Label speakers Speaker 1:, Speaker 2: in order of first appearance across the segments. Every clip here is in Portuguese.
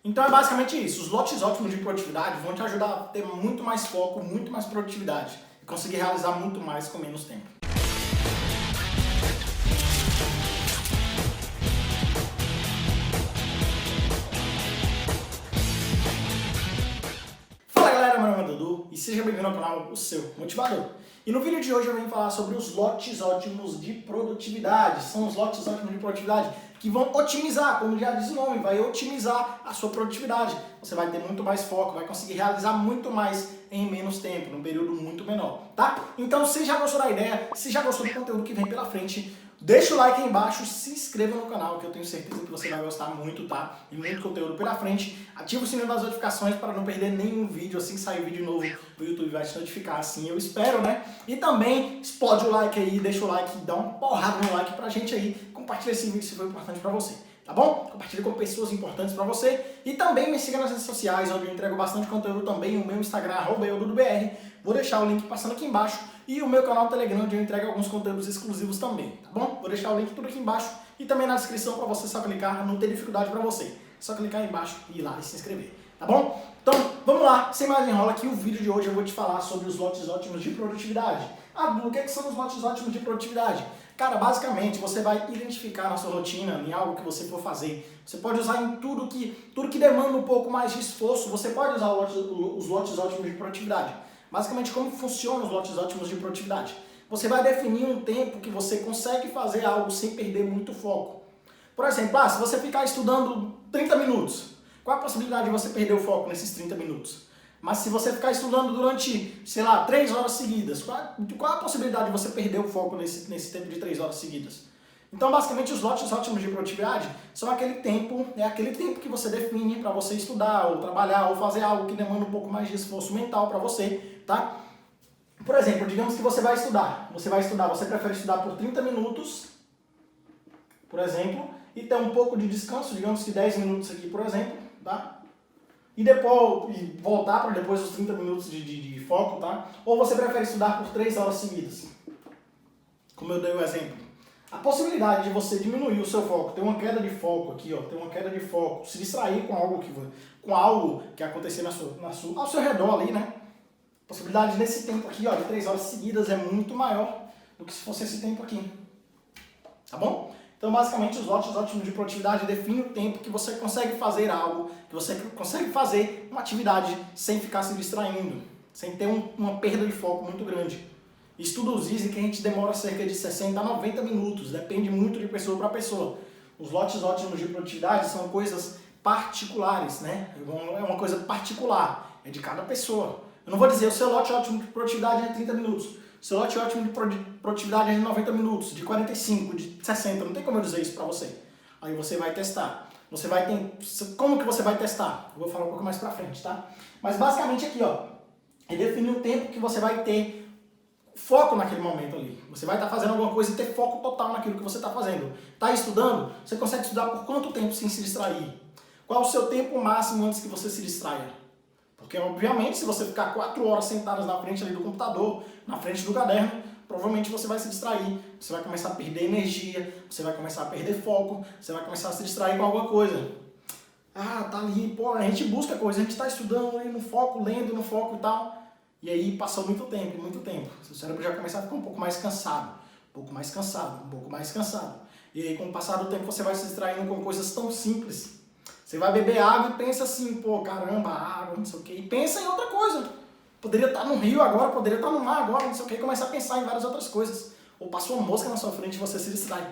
Speaker 1: Então é basicamente isso. Os lotes ótimos de produtividade vão te ajudar a ter muito mais foco, muito mais produtividade e conseguir realizar muito mais com menos tempo. Fala galera, meu nome é Dudu e seja bem-vindo ao canal O Seu Motivador. E no vídeo de hoje eu venho falar sobre os lotes ótimos de produtividade. São os lotes ótimos de produtividade que vão otimizar, como já diz o nome, vai otimizar a sua produtividade. Você vai ter muito mais foco, vai conseguir realizar muito mais em menos tempo, num período muito menor, tá? Então, se já gostou da ideia, se já gostou do conteúdo que vem pela frente, deixa o like aí embaixo, se inscreva no canal, que eu tenho certeza que você vai gostar muito, tá? E muito conteúdo pela frente. Ativa o sininho das notificações para não perder nenhum vídeo, assim que sair vídeo novo, o YouTube vai te notificar, assim eu espero, né? E também explode o like aí, deixa o like, dá uma porrada no like pra gente aí, compartilha esse vídeo se for importante pra você, tá bom? Compartilha com pessoas importantes pra você e também me siga nas redes sociais, onde eu entrego bastante conteúdo também, o meu Instagram, @eududubr, vou deixar o link passando aqui embaixo, e o meu canal do Telegram, onde eu entrego alguns conteúdos exclusivos também, tá bom? Vou deixar o link tudo aqui embaixo e também na descrição pra você só clicar, não ter dificuldade pra você. É só clicar aí embaixo e ir lá e se inscrever, tá bom? Então, vamos lá, sem mais enrola, que o vídeo de hoje eu vou te falar sobre os lotes ótimos de produtividade. Ah, Dudu, o que são os lotes ótimos de produtividade? Cara, basicamente, você vai identificar na sua rotina, em algo que você for fazer. Você pode usar em tudo que demanda um pouco mais de esforço, você pode usar os lotes ótimos de produtividade. Basicamente, como funcionam os lotes ótimos de produtividade? Você vai definir um tempo que você consegue fazer algo sem perder muito foco. Por exemplo, se você ficar estudando 30 minutos, qual a possibilidade de você perder o foco nesses 30 minutos? Mas se você ficar estudando durante, sei lá, 3 horas seguidas, qual a possibilidade de você perder o foco nesse tempo de 3 horas seguidas? Então, basicamente, os lotes ótimos de produtividade são aquele tempo que você define para você estudar, ou trabalhar, ou fazer algo que demanda um pouco mais de esforço mental para você, tá? Por exemplo, digamos que você prefere estudar por 30 minutos, por exemplo, e ter um pouco de descanso, digamos que 10 minutos aqui, por exemplo, tá? E depois voltar para depois dos 30 minutos de foco, tá? Ou você prefere estudar por 3 horas seguidas, como eu dei o exemplo. A possibilidade de você diminuir o seu foco, ter uma queda de foco aqui, ó, ter uma queda de foco, se distrair com algo que acontecer ao seu redor ali, né? A possibilidade nesse tempo aqui, ó, de 3 horas seguidas é muito maior do que se fosse esse tempo aqui. Tá bom? Então, basicamente, os lotes ótimos de produtividade definem o tempo que você consegue fazer algo, que você consegue fazer uma atividade sem ficar se distraindo, sem ter uma perda de foco muito grande. Estudos dizem que a gente demora cerca de 60 a 90 minutos, depende muito de pessoa para pessoa. Os lotes ótimos de produtividade são coisas particulares, né? É uma coisa particular, é de cada pessoa. Eu não vou dizer o seu lote ótimo de produtividade é 30 minutos. Seu lote ótimo de produtividade é de 90 minutos, de 45, de 60, não tem como eu dizer isso pra você. Aí você vai testar. Como que você vai testar? Eu vou falar um pouco mais pra frente, tá? Mas basicamente aqui, ó, é definir o tempo que você vai ter foco naquele momento ali. Você vai estar fazendo alguma coisa e ter foco total naquilo que você está fazendo. Tá estudando? Você consegue estudar por quanto tempo sem se distrair? Qual é o seu tempo máximo antes que você se distraia? Porque, obviamente, se você ficar 4 horas sentadas na frente ali do computador, na frente do caderno, provavelmente você vai se distrair, você vai começar a perder energia, você vai começar a perder foco, você vai começar a se distrair com alguma coisa. Ah, tá ali, pô, a gente busca coisa, a gente está estudando ali no foco, lendo no foco e tal, e aí passou muito tempo. Seu cérebro já começa a ficar um pouco mais cansado, um pouco mais cansado. E aí, com o passar do tempo, você vai se distraindo com coisas tão simples. Você vai beber água e pensa assim, pô, caramba, água, não sei o quê. E pensa em outra coisa. Poderia estar no rio agora, poderia estar no mar agora, não sei o quê. E começa a pensar em várias outras coisas. Ou passou uma mosca na sua frente e você se distrai.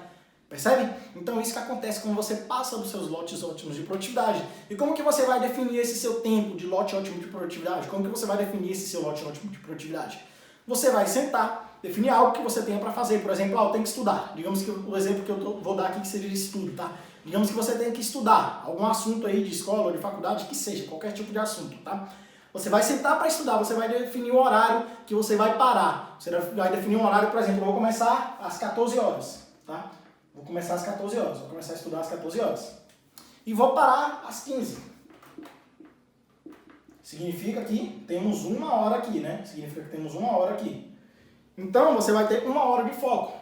Speaker 1: Percebe? Então isso que acontece quando você passa dos seus lotes ótimos de produtividade. E como que você vai definir esse seu tempo de lote ótimo de produtividade? Como que você vai definir esse seu lote ótimo de produtividade? Você vai sentar, definir algo que você tenha para fazer. Por exemplo, eu tenho que estudar. Digamos que o exemplo que eu vou dar aqui que seja de estudo, tá? Digamos que você tem que estudar algum assunto aí de escola ou de faculdade, que seja, qualquer tipo de assunto, tá? Você vai sentar para estudar, você vai definir o horário que você vai parar. Você vai definir um horário, por exemplo, eu vou começar às 14 horas, tá? Vou começar às 14 horas, vou começar a estudar às 14 horas. E vou parar às 15. Significa que temos 1 hora aqui, né? Significa que temos 1 hora aqui. Então, você vai ter 1 hora de foco.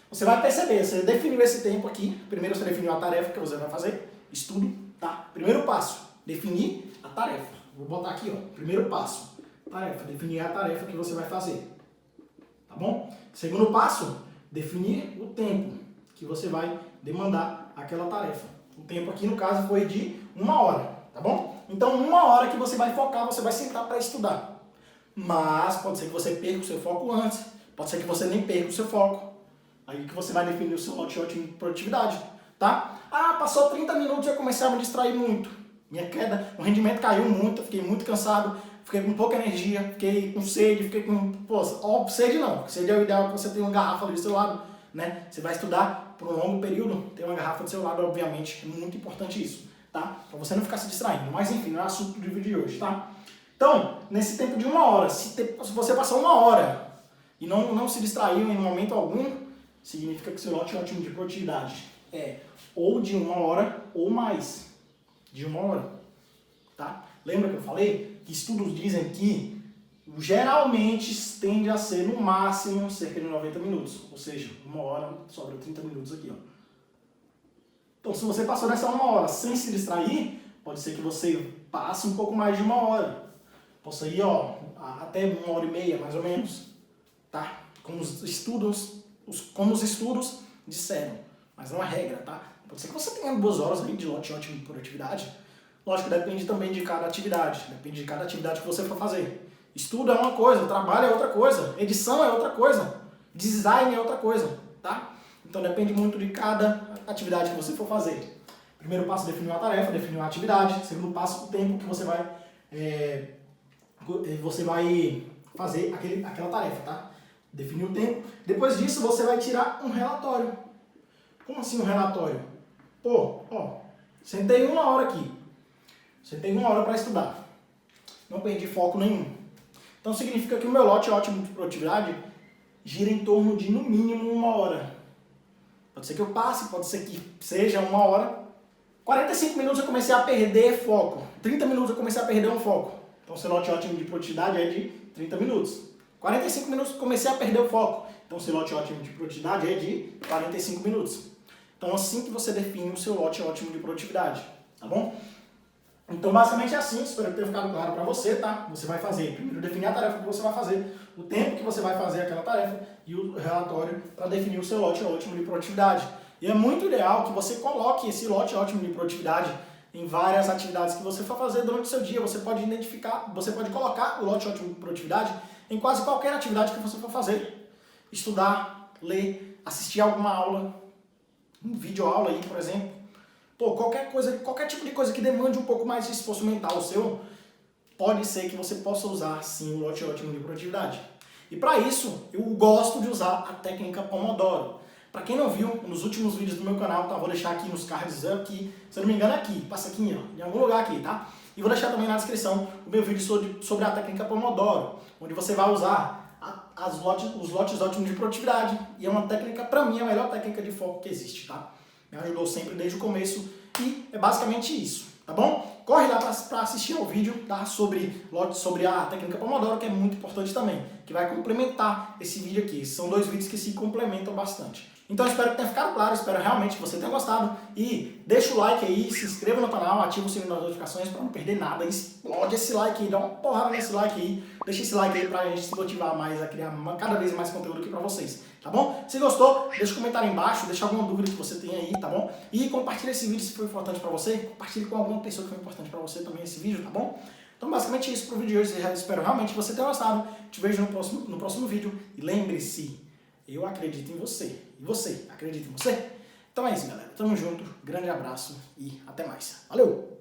Speaker 1: Você vai perceber, você definiu esse tempo aqui. Primeiro você definiu a tarefa que você vai fazer, estudo. tá? Primeiro passo, definir a tarefa. Vou botar aqui, ó, primeiro passo, tarefa, definir a tarefa que você vai fazer, tá bom? Segundo passo, definir o tempo que você vai demandar aquela tarefa. O tempo aqui, no caso, foi de 1 hora, tá bom? Então, 1 hora que você vai focar, você vai sentar para estudar. Mas pode ser que você perca o seu foco antes, pode ser que você nem perca o seu foco. Aí que você vai definir o seu lote ótimo de produtividade, tá? Ah, passou 30 minutos e eu comecei a me distrair muito. Minha queda, o rendimento caiu muito, eu fiquei muito cansado, fiquei com pouca energia, fiquei com sede, fiquei com... Pô, ó, sede não, sede é o ideal que você tenha uma garrafa ali do seu lado, né? Você vai estudar por um longo período, ter uma garrafa do seu lado, obviamente, é muito importante isso, tá? Pra você não ficar se distraindo. Mas enfim, não é assunto do vídeo de hoje, tá? Então, nesse tempo de 1 hora, se você passou 1 hora e não se distraiu em momento algum, significa que seu lote ótimo de produtividade é ou de 1 hora ou mais de 1 hora, tá? Lembra que eu falei que estudos dizem que geralmente tende a ser no máximo cerca de 90 minutos, ou seja, 1 hora sobra 30 minutos aqui, ó. Então, se você passou nessa 1 hora sem se distrair, pode ser que você passe um pouco mais de 1 hora. Posso ir, ó, até 1 hora e meia, mais ou menos, tá? Como os estudos disseram, mas não é regra, tá? Pode ser que você tenha 2 horas aí de lote ótimo de produtividade. Lógico, depende também de cada atividade, depende de cada atividade que você for fazer. Estudo é uma coisa, trabalho é outra coisa, edição é outra coisa, design é outra coisa, tá? Então depende muito de cada atividade que você for fazer. Primeiro passo, definir uma tarefa, definir uma atividade. Segundo passo, o tempo que você vai fazer aquela tarefa, tá? Definir o tempo. Depois disso, você vai tirar um relatório. Como assim um relatório? Pô, ó, sentei 1 hora aqui. Sentei 1 hora para estudar. Não perdi foco nenhum. Então significa que o meu lote ótimo de produtividade gira em torno de, no mínimo, 1 hora. Pode ser que eu passe, pode ser que seja 1 hora. 45 minutos eu comecei a perder foco. 30 minutos eu comecei a perder um foco. Então seu lote ótimo de produtividade é de 30 minutos. 45 minutos eu comecei a perder o foco. Então seu lote ótimo de produtividade é de 45 minutos. Então assim que você define o seu lote ótimo de produtividade, tá bom? Então basicamente é assim, espero que tenha ficado claro para você, tá? Você vai fazer, primeiro definir a tarefa que você vai fazer, o tempo que você vai fazer aquela tarefa e o relatório para definir o seu lote ótimo de produtividade. E é muito ideal que você coloque esse lote ótimo de produtividade em várias atividades que você for fazer durante o seu dia. Você pode identificar, você pode colocar o lote ótimo de produtividade em quase qualquer atividade que você for fazer. Estudar, ler, assistir alguma aula, um vídeo aula aí, por exemplo. Pô, qualquer tipo de coisa que demande um pouco mais de esforço mental seu, pode ser que você possa usar sim o lote ótimo de produtividade. E para isso, eu gosto de usar a técnica Pomodoro. Para quem não viu, nos últimos vídeos do meu canal, tá? Vou deixar aqui nos cards aqui, se eu não me engano é aqui, passa aqui, ó, em algum lugar aqui, tá? E vou deixar também na descrição o meu vídeo sobre a técnica Pomodoro, onde você vai usar os lotes ótimos de produtividade. E é uma técnica, para mim, a melhor técnica de foco que existe, tá? Me ajudou sempre desde o começo e é basicamente isso, tá bom? Corre lá para assistir ao vídeo, tá? sobre a técnica Pomodoro, que é muito importante também, que vai complementar esse vídeo aqui. São 2 vídeos que se complementam bastante. Então eu espero que tenha ficado claro, espero realmente que você tenha gostado e deixa o like aí, se inscreva no canal, ativa o sininho das notificações para não perder nada, explode esse like aí, dá uma porrada nesse like aí, deixa esse like aí pra gente se motivar mais a criar cada vez mais conteúdo aqui pra vocês, tá bom? Se gostou, deixa um comentário aí embaixo, deixa alguma dúvida que você tenha aí, tá bom? E compartilha esse vídeo se foi importante pra você, compartilhe com alguma pessoa que foi importante pra você também esse vídeo, tá bom? Então basicamente isso pro vídeo de hoje, eu espero realmente que você tenha gostado, te vejo no próximo vídeo e lembre-se, eu acredito em você. E você, acredita em você? Então é isso, galera. Tamo junto. Grande abraço e até mais. Valeu!